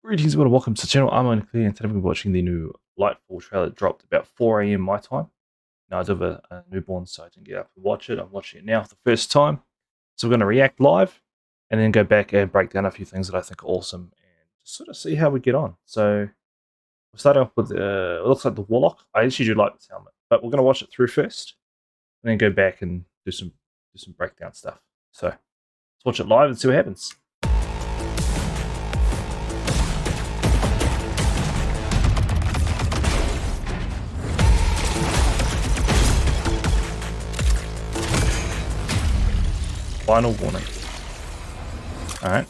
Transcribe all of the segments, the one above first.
Greetings and welcome to the channel. I'm Unclear and today we're watching the new Lightfall trailer. It dropped about 4 a.m. my time. Now I do have a newborn, so I didn't get up and watch it. I'm watching it now for the first time. So we're going to react live and then go back and break down a few things that I think are awesome and just sort of see how we get on. So we'll start off with, it looks like the Warlock. I actually do like this helmet, but we're going to watch it through first and then go back and do some breakdown stuff. So let's watch it live and see what happens. Final warning. Alright.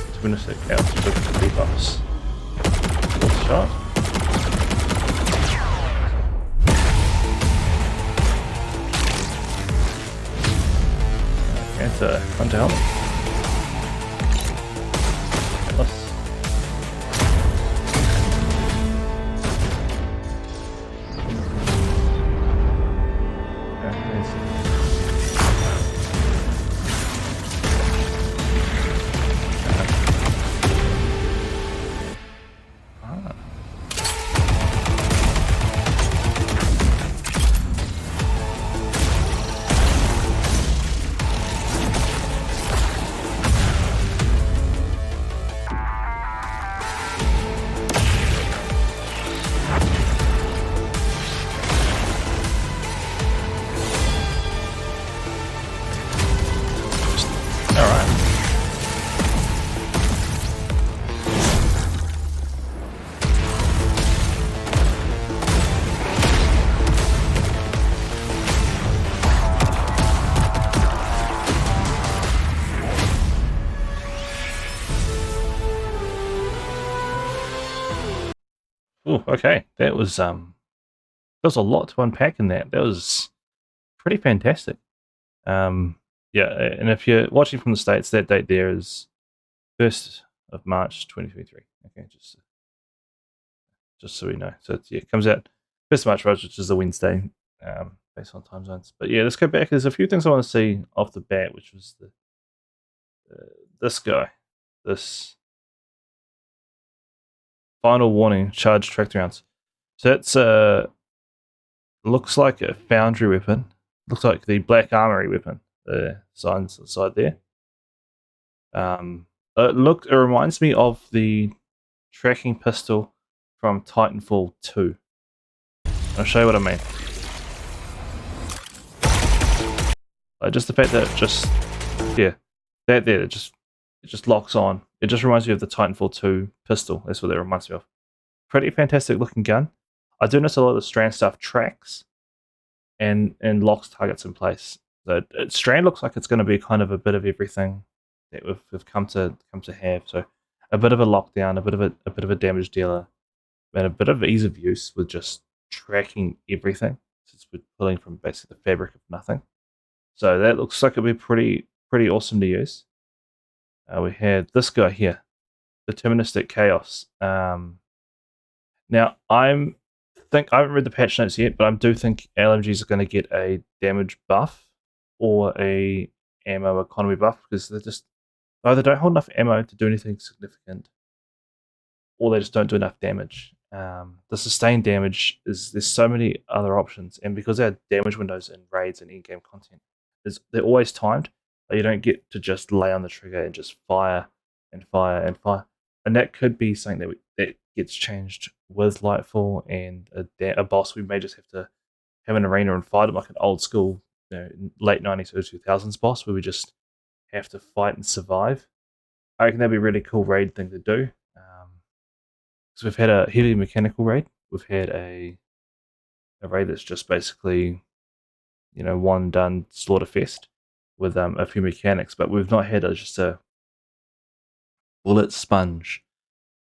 It's going to stick out to the debuffs. Shot. Okay, it's a hunter helmet. Atlas. Oh, okay. That was there was a lot to unpack in that. That was pretty fantastic. Yeah, and if you're watching from the States, that date there is 1st of March 2023. Okay, just so we know. So it comes out 1st of March, which is a Wednesday, based on time zones. But yeah, let's go back. There's a few things I want to see off the bat, which was this guy, this final warning, charge tracked rounds. So it's looks like a foundry weapon. Looks like the black armory weapon. The signs on the side there. It reminds me of the tracking pistol from Titanfall 2. I'll show you what I mean. Just the fact that it just locks on. It just reminds me of the Titanfall 2 pistol. That's what that reminds me of. Pretty fantastic looking gun. I do notice a lot of the Strand stuff tracks and locks targets in place. So Strand looks like it's going to be kind of a bit of everything that we've come to have. So a bit of a lockdown, a bit of a damage dealer, and a bit of ease of use with just tracking everything. Since we're pulling from basically the fabric of nothing. So that looks like it'll be pretty awesome to use. We had this guy here, Deterministic Chaos. Now I haven't read the patch notes yet, but I do think LMGs are going to get a damage buff or a ammo economy buff because they just either don't hold enough ammo to do anything significant, or they just don't do enough damage. The sustained damage there's so many other options, and because our damage windows in raids and in-game content they're always timed, you don't get to just lay on the trigger and just fire and fire and fire. And that could be something that gets changed with Lightfall and a boss we may just have to have an arena and fight him like an old school, late 90s, early 2000s boss where we just have to fight and survive. I reckon that'd be a really cool raid thing to do. Because we've had a heavy mechanical raid. We've had a raid that's just basically, one done slaughterfest with a few mechanics, but we've not had just a bullet sponge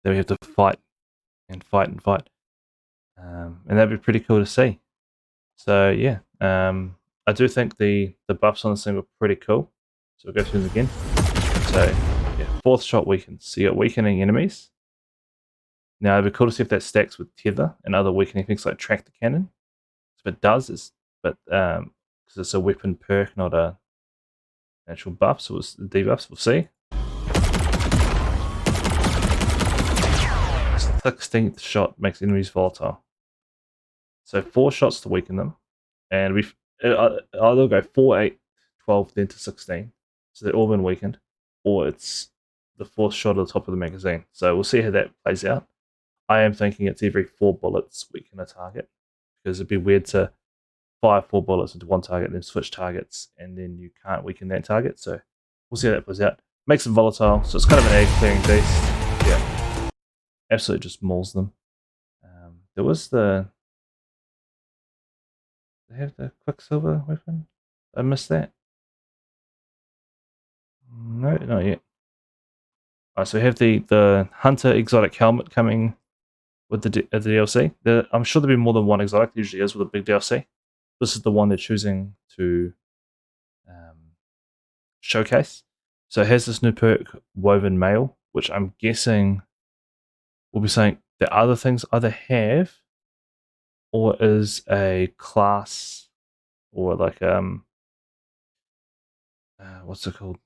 that we have to fight and fight and fight. And that'd be pretty cool to see. So yeah, I do think the buffs on this thing were pretty cool. So we'll go through them again. So yeah, 4th shot weakens. So you got weakening enemies. Now it'd be cool to see if that stacks with tether and other weakening things like track the cannon. If it does, because it's a weapon perk, not a actual buffs or the debuffs. We'll see. 16th shot makes enemies volatile. So 4 shots to weaken them, and we've either go 4, 8, 12, then to 16. So they've all been weakened, or it's the 4th shot at the top of the magazine. So we'll see how that plays out. I am thinking it's every 4 bullets weaken a target, because it'd be weird to fire 4 bullets into one target, then switch targets, and then you can't weaken that target. So we'll see how that plays out. Makes them volatile, so it's kind of an egg clearing beast. Yeah, absolutely just mauls them. There was they have the Quicksilver weapon? I missed that. No, not yet. So we have the Hunter exotic helmet coming with the DLC. I'm sure there'll be more than one exotic. There usually is with a big DLC. This is the one they're choosing to showcase. So it has this new perk, Woven Mail, which I'm guessing will be saying the other things either have or is a class or like what's it called?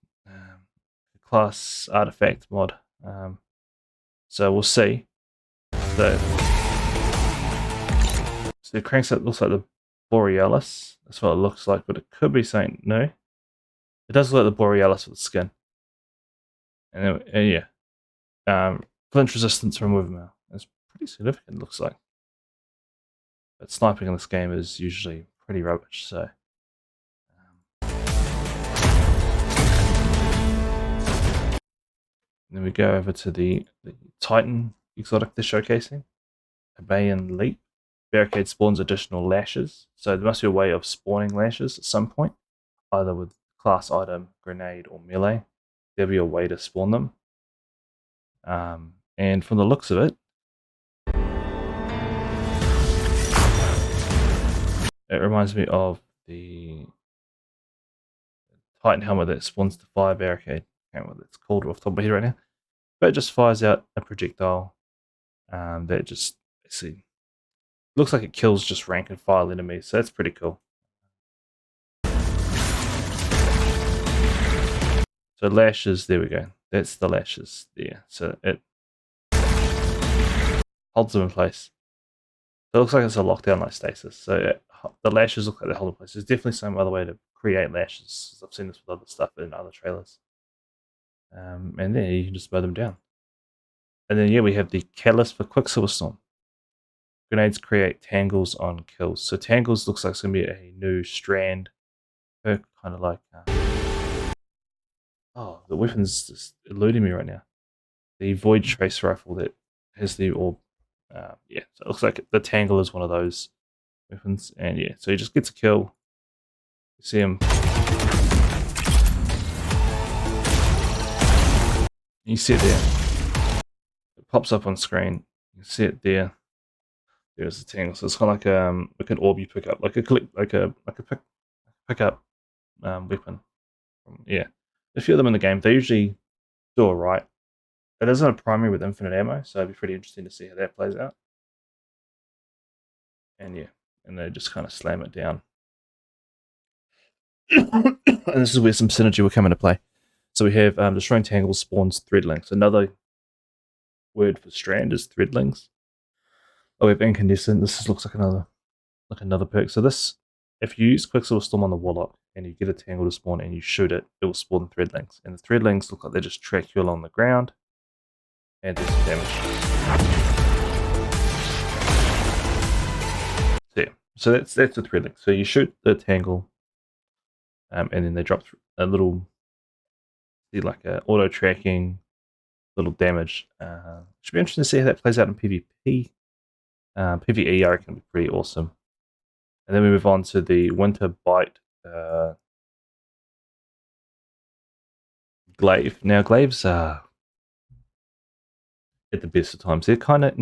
Class artifact mod. So we'll see. So it cranks up, looks like the Borealis. That's what it looks like, but it could be saying no. It does look like the Borealis with skin. And yeah. Flinch resistance from Movement. It's pretty significant, it looks like. But sniping in this game is usually pretty rubbish, so. Then we go over to the Titan exotic they're showcasing. Obey and Leap. Barricade spawns additional lashes. So there must be a way of spawning lashes at some point, either with class item, grenade, or melee. There'll be a way to spawn them. And from the looks of it, it reminds me of the Titan helmet that spawns the fire barricade. I can't remember what it's called off the top of my head right now. But it just fires out a projectile that just basically looks like it kills just rank and file enemies. So that's pretty cool. So lashes, there we go. That's the lashes there. So it holds them in place. So it looks like it's a lockdown like stasis. So the lashes look like they hold in place. There's definitely some other way to create lashes. I've seen this with other stuff in other trailers. And then you can just mow them down. And then, yeah, we have the Catalyst for Quicksilver Storm. Grenades create tangles on kills. So tangles looks like it's going to be a new strand perk, kind of like... oh, the weapon's just eluding me right now. The Void Trace Rifle that has the orb. Yeah, so it looks like the Tangle is one of those weapons. And yeah, so he just gets a kill. You see him. You see it there. It pops up on screen. You see it there. There's the Tangle. So it's kind of like an orb you pick up, like a pick up weapon. Yeah, a few of them in the game. They usually do alright. It isn't a primary with infinite ammo, so it'd be pretty interesting to see how that plays out. And yeah, and they just kind of slam it down. And this is where some synergy will come into play. So we have destroying tangles spawns threadlings. Another word for strand is threadlings. Oh, we have incandescent. This looks like another perk. So this, if you use Quicksilver Storm on the Warlock and you get a tangle to spawn and you shoot it, it will spawn threadlings. And the threadlings look like they just track you along the ground and do some damage. So yeah, so that's the threadling. So you shoot the tangle, and then they drop a little, like a auto tracking little damage. Should be interesting to see how that plays out in PvP. PvE, I reckon, would be pretty awesome. And then we move on to the Winter Bite glaive. Now, glaives are at the best of times. They're kind of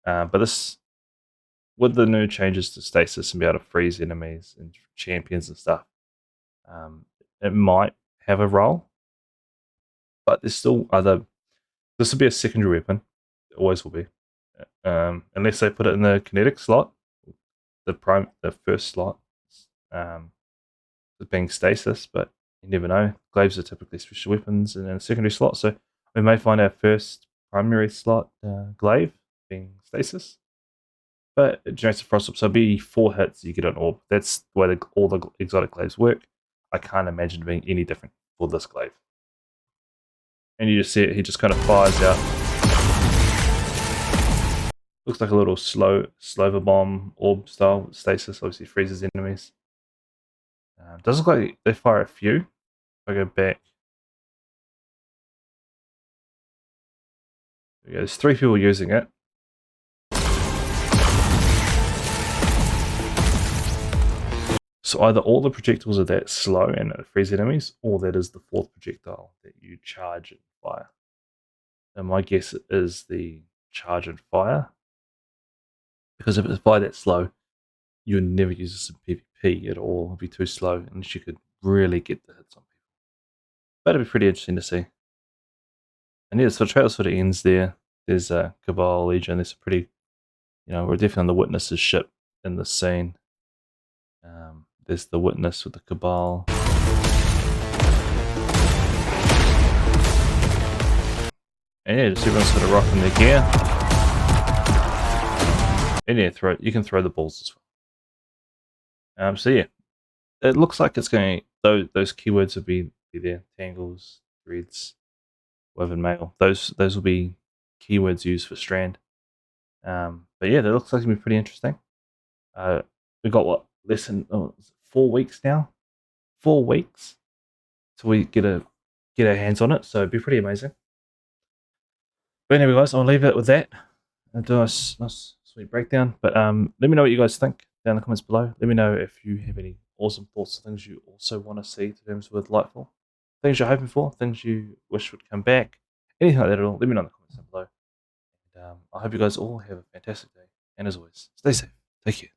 but this, with the new changes to stasis and be able to freeze enemies and champions and stuff, it might have a role. But there's still other. This will be a secondary weapon. It always will be, unless they put it in the kinetic slot, the first slot. being stasis, but you never know. Glaives are typically special weapons and in a secondary slot, so we may find our first primary slot glaive being stasis. But it generates a frost orb, so it'll be 4 hits, you get an orb. That's the way all the exotic glaives work. I can't imagine it being any different for this glaive. And you just see it, he just kind of fires out. Looks like a little Slover bomb orb style stasis, obviously freezes enemies. Does look like they fire a few. If I go back, there's 3 people using it. So either all the projectiles are that slow and freeze enemies, or that is the 4th projectile that you charge and fire. And my guess is the charge and fire, because if it's fire that slow, you would never use this in PvP at all. It'd be too slow unless you could really get the hits on people. But it'd be pretty interesting to see. And yeah, so the trailer sort of ends there. There's a Cabal Legion. There's a pretty, we're definitely on the Witness's ship in the scene. There's the Witness with the Cabal. And yeah, just everyone's sort of rocking their gear. And yeah, you can throw the balls as well. So yeah, it looks like it's going to, those keywords will be there. Tangles, threads, woven mail. Those will be keywords used for Strand. But yeah, that looks like it's going to be pretty interesting. We've got what, less than 4 weeks now? 4 weeks till we get our hands on it, so it'd be pretty amazing. But anyway, guys, I'll leave it with that. I'll do a nice sweet breakdown. But let me know what you guys think down in the comments below. Let me know if you have any awesome thoughts or things you also want to see in terms with Lightfall. Things you're hoping for, things you wish would come back, anything like that at all. Let me know in the comments down below. And I hope you guys all have a fantastic day. And as always, stay safe. Take care.